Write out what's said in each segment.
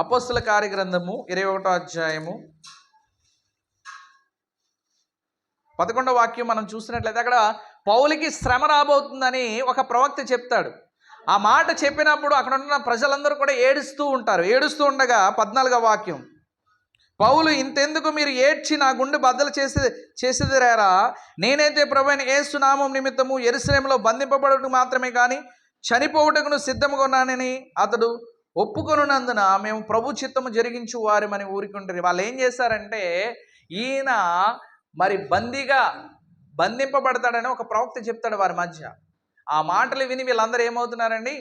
అపోస్తుల కార్యగ్రంథము 21వ అధ్యాయము 11వ వాక్యం మనం చూసినట్లయితే అక్కడ పౌలుకి శ్రమ రాబోతుందని ఒక ప్రవక్త చెప్తాడు. ఆ మాట చెప్పినప్పుడు అక్కడ ఉన్న ప్రజలందరూ కూడా ఏడుస్తూ ఉంటారు. ఏడుస్తూ ఉండగా 14వ వాక్యం, పౌలు, ఇంతెందుకు మీరు ఏడ్చి నా గుండె బద్దలు చేసేదిరారా? నేనైతే ప్రభువైన యేసు నామం నిమిత్తము యెరూషలేములో బంధింపబడుటకు మాత్రమే కానీ చనిపోవుటకును సిద్ధముగా ఉన్నానని అతడు ఒప్పుకొనున్నందున మేము ప్రభు చిత్తము జరిగించు వారిమని ఊరుకుంటారు. వాళ్ళు ఏం చేశారంటే, ఈయన మరి బంధింపబడతాడని ఒక ప్రవక్త చెప్తాడు వారి మధ్య. ఆ మాటలు విని వీళ్ళందరూ ఏమవుతున్నారండి?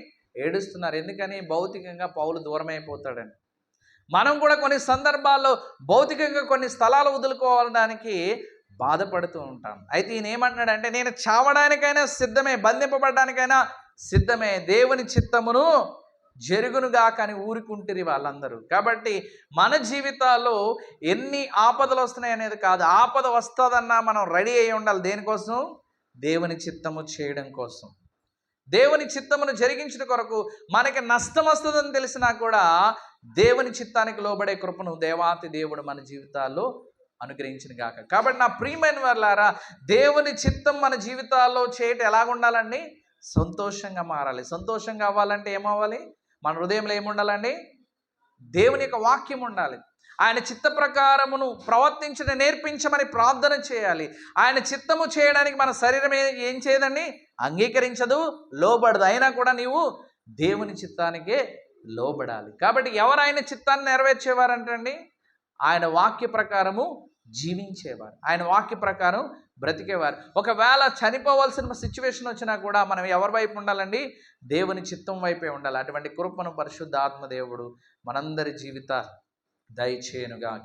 ఏడుస్తున్నారు. ఎందుకని? భౌతికంగా పౌలు దూరం అయిపోతాడని. మనం కూడా కొన్ని సందర్భాల్లో భౌతికంగా కొన్ని స్థలాలు వదులుకోవడానికి బాధపడుతూ ఉంటాం. అయితే ఈయన ఏమంటున్నాడంటే, నేను చావడానికైనా సిద్ధమే, బంధింపబడడానికైనా సిద్ధమే, దేవుని చిత్తమును జరుగునుగా కానీ ఊరుకుంటారు వాళ్ళందరూ. కాబట్టి మన జీవితాల్లో ఎన్ని ఆపదలు వస్తున్నాయి అనేది కాదు, ఆపద వస్తుందన్నా మనం రెడీ అయి ఉండాలి. దేనికోసం? దేవుని చిత్తము చేయడం కోసం. దేవుని చిత్తమును జరిగించిన కొరకు మనకి నష్టం వస్తుందని తెలిసినా కూడా దేవుని చిత్తానికి లోబడే కృపను దేవాతి దేవుడు మన జీవితాల్లో అనుగ్రహించిన గాక. కాబట్టి నా ప్రియమైన వారలారా, దేవుని చిత్తం మన జీవితాల్లో చేయటం ఎలాగుండాలండి? సంతోషంగా మారాలి. సంతోషంగా అవ్వాలంటే ఏమవ్వాలి? మన హృదయంలో ఏముండాలండి? దేవుని యొక్క వాక్యం ఉండాలి. ఆయన చిత్త ప్రకారమును ప్రవర్తించడం నేర్పించమని ప్రార్థన చేయాలి. ఆయన చిత్తము చేయడానికి మన శరీరం ఏం చేయదండి? అంగీకరించదు, లోబడదు. అయినా కూడా నీవు దేవుని చిత్తానికే లోబడాలి. కాబట్టి ఎవరు ఆయన చిత్తాన్ని నెరవేర్చేవారంటండి? ఆయన వాక్య ప్రకారము జీవించేవారు, ఆయన వాక్య ప్రకారం బ్రతికేవారు. ఒకవేళ చనిపోవాల్సిన సిచ్యువేషన్ వచ్చినా కూడా మనం ఎవరి వైపు ఉండాలండి? దేవుని చిత్తం వైపే ఉండాలి. అటువంటి కృపను పరిశుద్ధ ఆత్మ దేవుడు మనందరి జీవిత దయచేయునుగాక.